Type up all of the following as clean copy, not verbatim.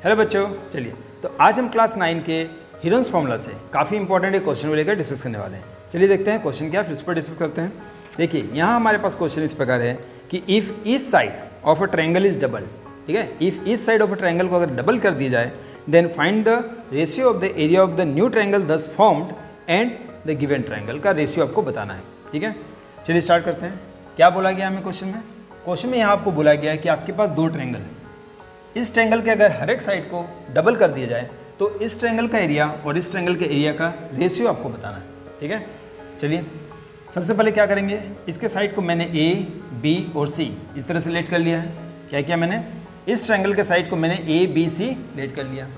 Hello बच्चों, चलिए तो आज हम क्लास 9 के हीरोन्स फॉर्मूला से काफ़ी इंपॉर्टेंट एक क्वेश्चन को लेकर डिस्कस करने वाले हैं। चलिए देखते हैं क्वेश्चन क्या, फिर उस पर डिस्कस करते हैं। देखिए यहाँ हमारे पास क्वेश्चन इस प्रकार है कि if each side of a triangle is double, ठीक है, if each side of a triangle को अगर डबल कर दिया जाए then find the ratio of the area of the new triangle thus formed and the given triangle का ratio आपको बताना है। ठीक है, चलिए स्टार्ट करते हैं। क्या बोला गया हमें क्वेश्चन में? क्वेश्चन में यहाँ आपको बोला गया है कि आपके पास दो ट्रायंगल है। इस ट्रायंगल के अगर हर एक साइड को डबल कर दिया जाए तो इस ट्रायंगल का एरिया और इस ट्रायंगल के एरिया का रेशियो आपको बताना है। ठीक है, चलिए सबसे पहले क्या करेंगे, इसके साइड को मैंने ए, बी और सी इस तरह से लेट कर लिया है। क्या किया मैंने, इस ट्रायंगल के साइड को मैंने ए, बी, सी लेट कर लिया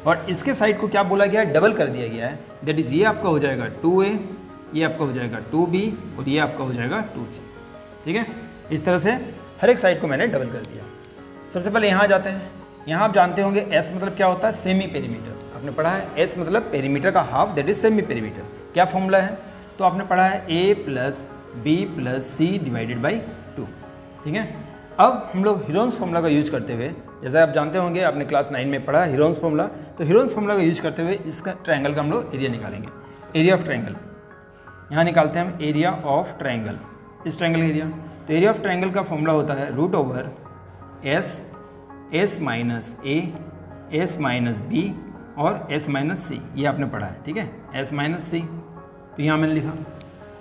और इसके साइड को क्या बोला गया है, डबल कर दिया गया है। दैट इज ये आपका हो जाएगा 2a, ये आपका हो जाएगा 2b और ये आपका हो जाएगा 2c। ठीक है, इस तरह से हर एक साइड को मैंने डबल कर दिया। सबसे पहले यहाँ जाते हैं। यहाँ आप जानते होंगे एस मतलब क्या होता है, सेमी पेरीमीटर। आपने पढ़ा है एस मतलब पेरीमीटर का half, that is semi perimeter. क्या फॉर्मूला है, तो आपने पढ़ा है a plus B plus c divided by 2। ठीक है, अब हम लोग हीरोन्स फॉर्मूला का यूज करते हुए, जैसा आप जानते होंगे आपने क्लास 9 में पढ़ा हीरोन्स फॉर्मूला, तो हीरोन्स फॉर्मूला का यूज करते हुए इसका ट्रायंगल का हम लोग एरिया निकालेंगे। एरिया ऑफ ट्रायंगल यहाँ निकालते हैं हम, एरिया ऑफ ट्रायंगल, इस ट्रायंगल का एरिया। तो एरिया ऑफ ट्रायंगल का फॉर्मूला होता है रूट ओवर एस माइनस ए, एस माइनस बी और एस माइनस सी, ये आपने पढ़ा है। ठीक है, एस माइनस सी, तो यहाँ मैंने लिखा।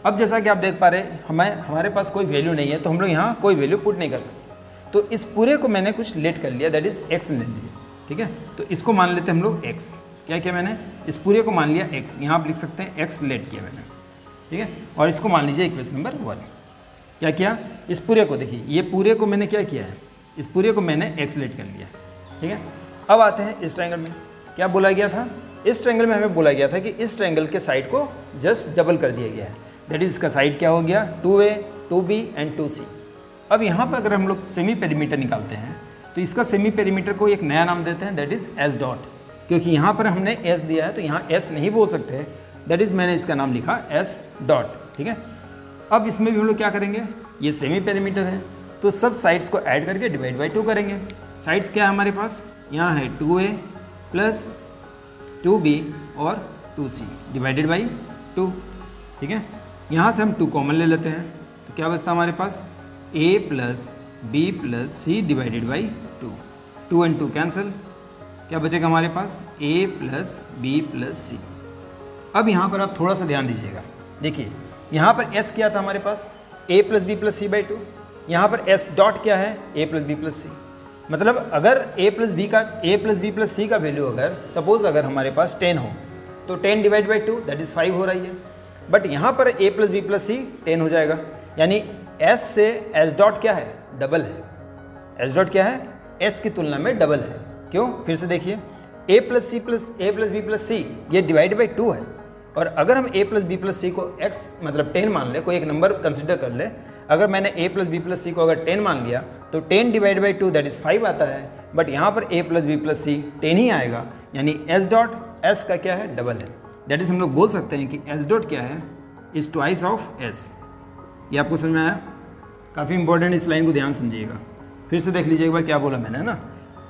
अब जैसा कि आप देख पा रहे हैं हमारे पास कोई वैल्यू नहीं है तो हम लोग यहाँ कोई वैल्यू पुट नहीं कर सकते। तो इस पूरे को मैंने कुछ लेट कर लिया, दैट इज एक्स ले लिया। ठीक है, तो इसको मान लेते हैं हम लोग एक्स। क्या किया मैंने, इस पूरे को मान लिया एक्स, यहाँ आप लिख सकते हैं एक्स लेट किया मैंने। ठीक है, और इसको मान लीजिए इक्वेशन नंबर 1। क्या किया, इस पूरे को देखिए, ये पूरे को मैंने क्या किया है, इस पूरे को मैंने एक्स लेट कर लिया। ठीक है, अब आते हैं इस ट्रायंगल में। क्या बोला गया था, इस ट्रायंगल में हमें बोला गया था कि इस ट्रायंगल के साइड को जस्ट डबल कर दिया गया है। दैट इज इसका साइड क्या हो गया, 2a, 2b एंड 2c। अब यहाँ पर अगर हम लोग सेमी पेरीमीटर निकालते हैं तो इसका सेमी पेरीमीटर को एक नया नाम देते हैं, दैट इज एस डॉट। क्योंकि यहाँ पर हमने एस दिया है तो यहाँ एस नहीं बोल सकते, दैट इज मैंने इसका नाम लिखा एस डॉट। ठीक है, अब इसमें भी हम लोग क्या करेंगे, ये सेमी पेरीमीटर है तो सब साइड्स को ऐड करके डिवाइड बाई 2 करेंगे। साइड्स क्या है हमारे पास, यहाँ है 2a प्लस 2b और 2c डिवाइडेड बाई 2। ठीक है, यहाँ से हम 2 कॉमन ले लेते हैं तो क्या बचता हमारे पास, a plus B plus c divided by 2। 2 and 2 cancel, क्या बचेगा हमारे पास, a plus B plus c. अब यहाँ पर आप थोड़ा सा ध्यान दीजिएगा। देखिए यहाँ पर s क्या था हमारे पास, a plus B plus C by 2। यहाँ पर s डॉट क्या है, a plus B plus c. मतलब अगर a plus B plus c का वैल्यू अगर सपोज अगर हमारे पास 10 हो तो 10 डिवाइड बाई 2 दैट इज 5 हो रही है। बट यहाँ पर a प्लस बी प्लस सी 10 हो जाएगा, यानी s से s डॉट क्या है, डबल है। s डॉट क्या है, s की तुलना में डबल है। क्यों, फिर से देखिए, a प्लस बी प्लस सी ये डिवाइड बाई 2 है और अगर हम a प्लस बी प्लस सी को x मतलब 10 मान ले, कोई एक नंबर कंसिडर कर ले, अगर मैंने a प्लस बी प्लस सी को अगर 10 मान लिया तो 10 डिवाइड बाई 2 दैट इज 5 आता है। बट यहाँ पर a प्लस बी प्लस सी 10 ही आएगा, यानी s डॉट s का क्या है, डबल है। दैट इज हम लोग बोल सकते हैं कि s डॉट क्या है, इज ट्वाइस ऑफ s। ये आपको समझ में आया, काफ़ी इंपॉर्टेंट, इस लाइन को ध्यान समझिएगा। फिर से देख लीजिए एक बार क्या बोला मैंने ना,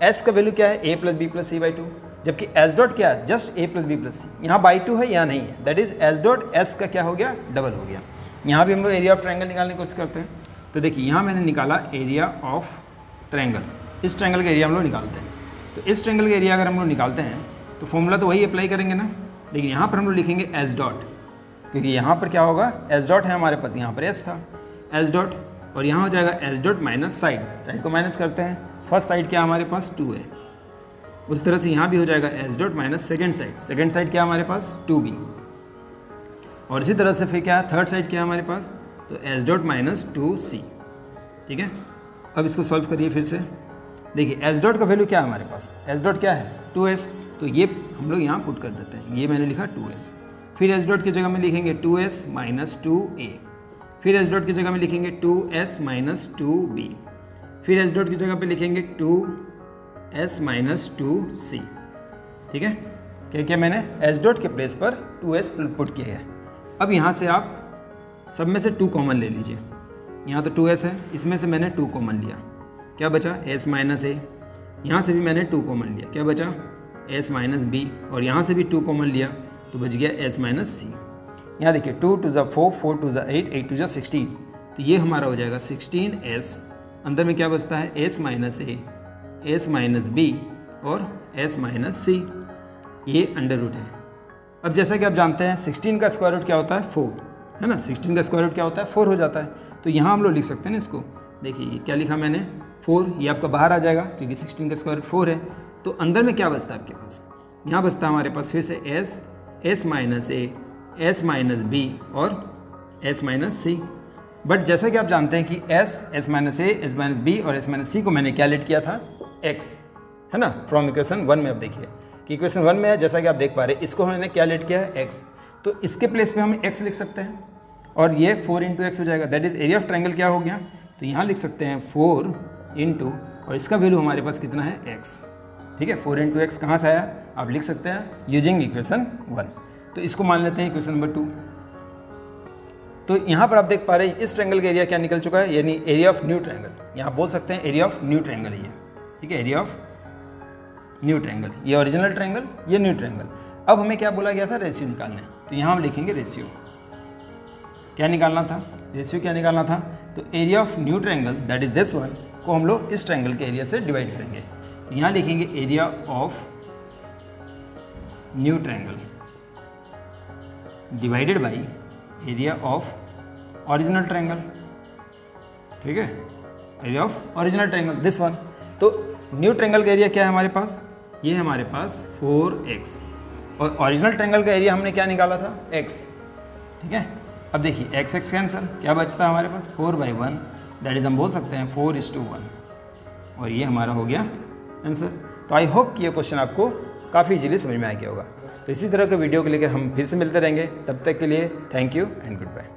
s का वैल्यू क्या है, a plus B plus C by 2, जबकि s डॉट क्या है, just a plus B plus C. यहाँ बाई 2 है, यहाँ नहीं है, that is s dot s का क्या हो गया, डबल हो गया। यहाँ भी हम लोग एरिया ऑफ ट्रायंगल निकालने की कोशिश करते हैं। तो देखिए यहाँ मैंने निकाला एरिया ऑफ ट्रायंगल, इस ट्रायंगल का एरिया हम लोग निकालते हैं। तो इस ट्रायंगल का एरिया अगर हम लोग निकालते हैं तो फॉर्मूला तो वही अप्लाई करेंगे ना, लेकिन यहाँ पर हम लोग लिखेंगे एस डॉट, क्योंकि यहाँ पर क्या होगा, एस डॉट है हमारे पास, यहाँ पर एस था, एस डॉट, और यहाँ हो जाएगा एस डॉट माइनस साइड को माइनस करते हैं। फर्स्ट साइड क्या हमारे पास 2 है, उस तरह से यहाँ भी हो जाएगा S dot minus second side क्या हमारे पास 2b, और इसी तरह से फिर क्या है, थर्ड साइड क्या है हमारे पास, तो एस डॉट माइनस 2c। ठीक है, अब इसको सॉल्व करिए फिर से। देखिए एस डॉट का वैल्यू क्या है हमारे पास, एस डॉट क्या है 2s, तो ये हम लोग यहाँ पुट कर देते हैं, ये मैंने लिखा 2s। फिर एस डॉट की जगह में लिखेंगे 2s माइनस 2a, फिर एस डॉट की जगह में लिखेंगे 2s माइनस 2b, फिर एस डॉट की जगह पे लिखेंगे 2s माइनस 2c। ठीक है, क्या किया मैंने, एस डॉट के प्लेस पर 2s पुट किया है। अब यहाँ से आप सब में से 2 कॉमन ले लीजिए, यहाँ तो 2s है, इसमें से मैंने 2 कॉमन लिया, क्या बचा s माइनस ए, यहाँ से भी मैंने 2 कॉमन लिया, क्या बचा s माइनस बी, और यहाँ से भी 2 कॉमन लिया तो बच गया s माइनस सी। यहाँ देखिए 2 2 ज़ा 4, 4 2 ज़ा 8, 8 2 ज़ा 16, तो ये हमारा हो जाएगा 16s, अंदर में क्या बचता है s माइनस ए, s माइनस बी और s माइनस सी, ये अंडर रूट है। अब जैसा कि आप जानते हैं 16 का स्क्वायर रूट क्या होता है 4, है ना, 16 का स्क्वायर रूट क्या होता है 4 हो जाता है। तो यहाँ हम लोग लिख सकते हैं ना इसको, देखिए क्या लिखा मैंने 4, ये आपका बाहर आ जाएगा क्योंकि 16 का स्क्वायर रूट 4 है। तो अंदर में क्या बचता है आपके पास, यहाँ बचता है हमारे पास फिर से s माइनस ए, s माइनस बी और s माइनस सी। बट जैसा कि आप जानते हैं कि s माइनस ए, s माइनस बी और s माइनस सी को मैंने क्या लेट किया था x, है ना, फ्रॉम इक्वेशन 1 में। अब देखिए कि इक्वेशन 1 में है, जैसा कि आप देख पा रहे हैं इसको हमने क्या लेट किया है x, तो इसके प्लेस पे हम x लिख सकते हैं और ये 4 इंटू एक्स हो जाएगा, that is area of triangle क्या हो गया, तो यहाँ लिख सकते हैं 4 इंटू, और इसका वैल्यू हमारे पास कितना है x, ठीक है। 4 इंटू एक्स कहाँ से आया, आप लिख सकते हैं यूजिंग इक्वेशन 1, तो इसको मान लेते हैं इक्वेशन नंबर 2। तो यहाँ पर आप देख पा रहे हैं इस ट्रायंगल का एरिया क्या निकल चुका है, यानी एरिया ऑफ न्यू ट्रायंगल, यहाँ बोल सकते हैं एरिया ऑफ न्यू ट्रायंगल ये, ठीक है, एरिया ऑफ न्यू ट्रायंगल, ये ओरिजिनल ट्रायंगल, ये न्यू ट्रायंगल। अब हमें क्या बोला गया था, रेशियो निकालना है, तो यहाँ हम लिखेंगे रेशियो, क्या निकालना था, रेशियो क्या निकालना था, तो area of new triangle that is this one को हम लोग इस ट्रायंगल के एरिया से डिवाइड करेंगे। तो यहाँ लिखेंगे area of new triangle divided by area of original triangle, ठीक है, area of original triangle this one. तो न्यू ट्रायंगल का एरिया क्या है हमारे पास, ये है हमारे पास 4x, और ओरिजिनल ट्रायंगल का एरिया हमने क्या निकाला था x, ठीक है। अब देखिए x x कैंसिल, क्या बचता है हमारे पास 4/1, दैट इज हम बोल सकते हैं 4:1, और ये हमारा हो गया आंसर। तो आई होप कि ये क्वेश्चन आपको काफ़ी इजीली समझ में आ गया होगा। तो इसी तरह के वीडियो को लेकर हम फिर से मिलते रहेंगे, तब तक के लिए thank you and good bye.